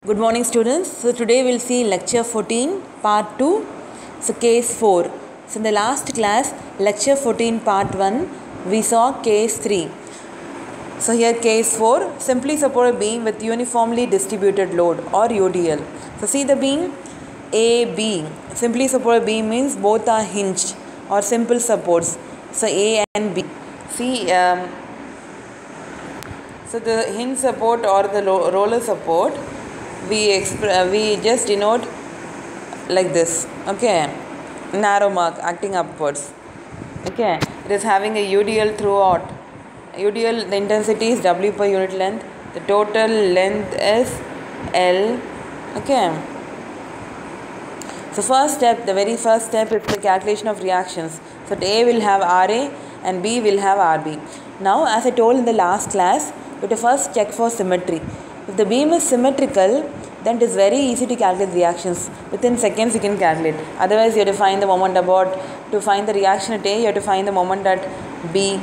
Good morning students. So today we'll see lecture 14 part 2. So case 4. So in the last class lecture 14 part 1 we saw case 3. So here case 4, simply support a beam with uniformly distributed load or UDL. So see the beam AB. Simply support a beam means both are hinged or simple supports. So A and B. See so the hinge support or the roller support we just denote like this, okay, narrow mark acting upwards, okay. It is having a UDL throughout. UDL, the intensity is W per unit length, the total length is L, okay. So first step, the very first step is the calculation of reactions. So A will have RA and B will have RB. Now as I told in the last class, we have to first check for symmetry. If the beam is symmetrical, then it is very easy to calculate reactions. Within seconds you can calculate. Otherwise you have to find the moment about, to find the reaction at A, you have to find the moment at B.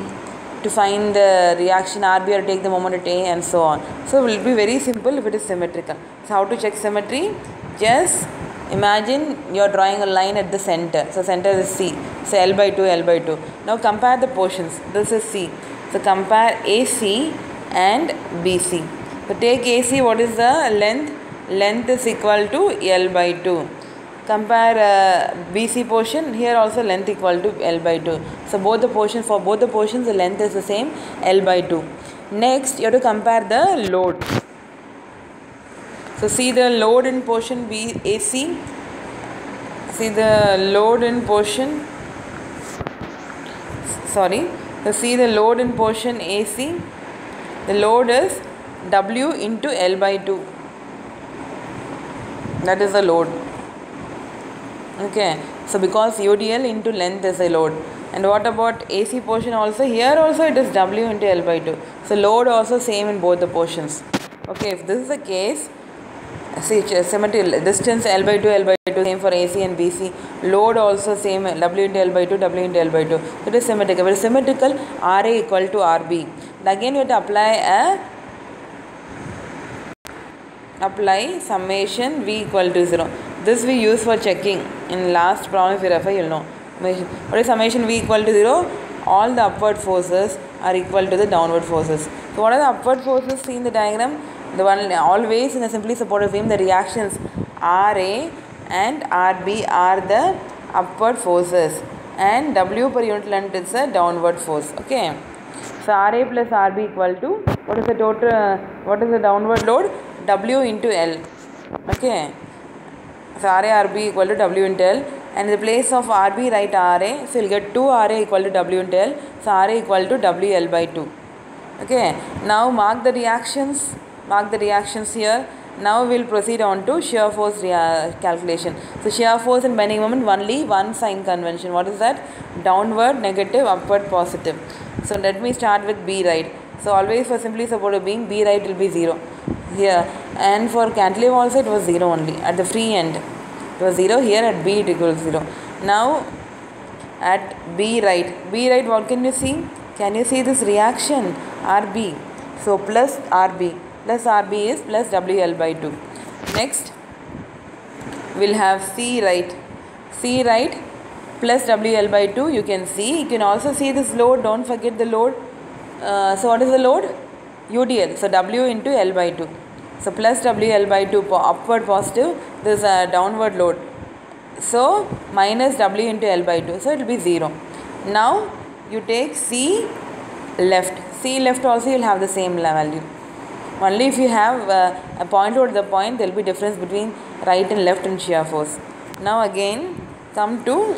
To find the reaction RB, you have to take the moment at A and so on. So it will be very simple if it is symmetrical. So how to check symmetry? Just imagine you are drawing a line at the center. So center is C. So L by 2, L by 2. Now compare the portions. This is C. So compare AC and BC. So take AC, what is the length? Length is equal to L by 2. Compare BC portion, here also length equal to L by 2. So both the portions, for both the portions the length is the same, L by 2. Next you have to compare the load. So see the load in portion AC. See the load in portion, sorry. So see the load in portion AC. The load is W into L by 2. That is the load. Okay. So because UDL into length is a load. And what about AC portion also? Here also it is W into L by 2. So load also same in both the portions. Okay. If this is the case, see symmetry, distance L by 2, L by 2 same for AC and BC. Load also same, W into L by 2, W into L by 2. So it is symmetrical. But it is symmetrical, RA equal to RB. And again we have to apply summation V equal to 0. This we use for checking. In last problem if you refer, you will know. What is summation V equal to 0? All the upward forces are equal to the downward forces. So what are the upward forces? See in the diagram. The one always in a simply supported beam, the reactions RA and RB are the upward forces and W per unit length is a downward force. Okay. So RA plus RB equal to, what is the total? What is the downward load? W into L. Okay. So RA RB equal to W into L. And in the place of RB write RA. So you'll get 2 RA equal to W into L. So RA equal to WL by 2. Okay. Now mark the reactions. Mark the reactions here. Now we will proceed on to shear force calculation. So shear force and bending moment, only one sign convention. What is that? Downward negative, upward positive. So let me start with B right. So always for simply supported beam, B right will be 0 here. And for cantilever also it was 0 only. At the free end it was 0. Here at B it equals 0. Now at B right what can you see? Can you see this reaction? RB. So plus RB. Plus RB is plus WL by 2. Next we'll have C right. C right plus WL by 2 you can see. You can also see this load. Don't forget the load. So what is the load? UDL. So W into L by 2. So plus WL by 2 upward positive. This is a downward load. So minus W into L by 2. So it will be 0. Now you take C left. C left also you will have the same value. Only if you have a point over the point, there will be difference between right and left in shear force. Now again come to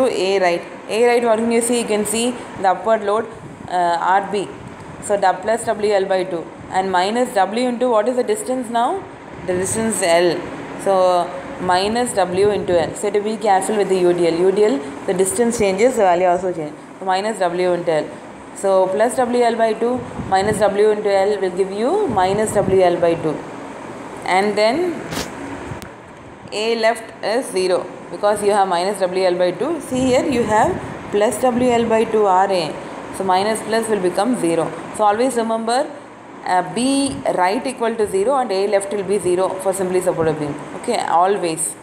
A right. A right, what can you see? You can see the upward load RB. So plus WL by 2 and minus W into, what is the distance now? The distance L. So minus W into L. So to be careful with the UDL. UDL, the distance changes, the value also changes. So minus W into L. So plus WL by 2 minus W into L will give you minus WL by 2. And then A left is 0 because you have minus WL by 2. See here you have plus WL by 2 RA. So minus plus will become 0. So always remember B right equal to 0 and A left will be 0 for simply supported beam. Okay, always.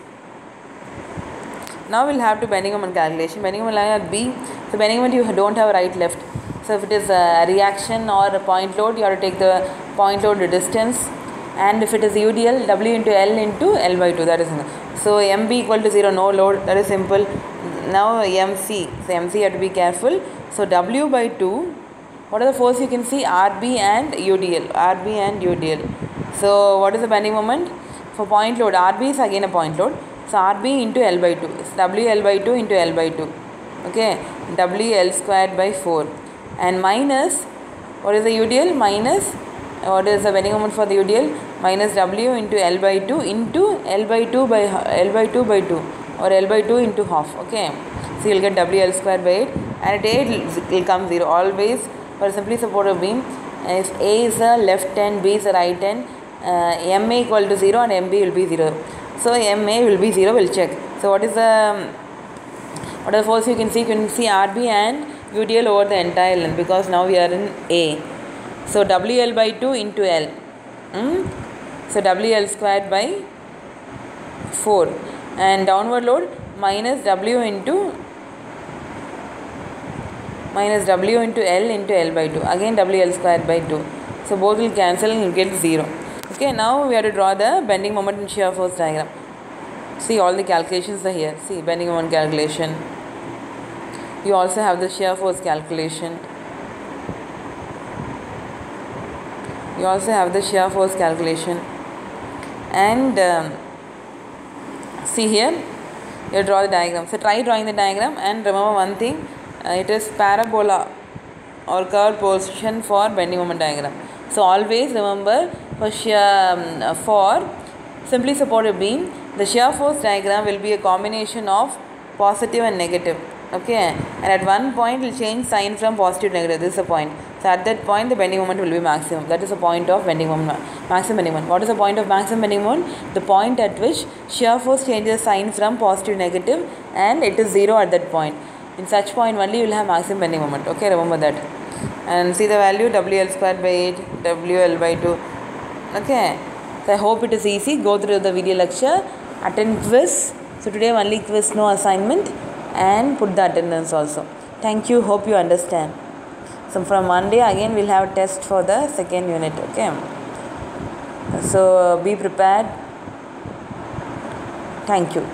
Now we'll have to bending moment calculation. Bending moment line at B. So bending moment you don't have right left. So if it is a reaction or a point load, you have to take the point load distance. And if it is UDL, W into L into L by 2. That is so MB equal to 0, no load. That is simple. Now MC. So MC you have to be careful. So W by 2. What are the force you can see? RB and UDL. RB and UDL. So what is the bending moment? For point load, RB is again a point load. So RB into L by 2. It's WL by 2 into L by 2. Okay. WL squared by 4. And minus, what is the UDL? Minus, what is the bending moment for the UDL? Minus W into L by 2 into L by 2 by L by 2 by 2 or L by 2 into half. Okay. So you'll get WL squared by 8. And at 8 it will come 0. Always for a simply supported beam, if A is a left end, B is a right end, MA equal to 0 and MB will be 0. So MA will be 0, we'll check. So what is the force you can see? You can see RB and UDL over the entire length because now we are in A. So WL by 2 into L. So WL squared by 4. And downward load minus W into L into L by 2. Again WL squared by 2. So both will cancel and you get 0. Okay, now we have to draw the bending moment and shear force diagram. See, all the calculations are here. See, bending moment calculation. You also have the shear force calculation. And see here, you draw the diagram. So try drawing the diagram and remember one thing. It is parabola or curved portion for bending moment diagram. So always remember for simply supported beam, the shear force diagram will be a combination of positive and negative. Okay, and at one point it will change sign from positive to negative. This is a point. So at that point the bending moment will be maximum. That is the point of bending moment, maximum bending moment. What is the point of maximum bending moment? The point at which shear force changes sign from positive to negative and it is 0 at that point. In such point only you will have maximum bending moment. Okay, remember that. And see the value WL squared by 8, WL by 2. Okay, so I hope it is easy. Go through the video lecture, attend quiz. So today only quiz, no assignment, and put the attendance also. Thank you. Hope you understand. So from Monday again we'll have a test for the second unit. Okay, so be prepared. Thank you.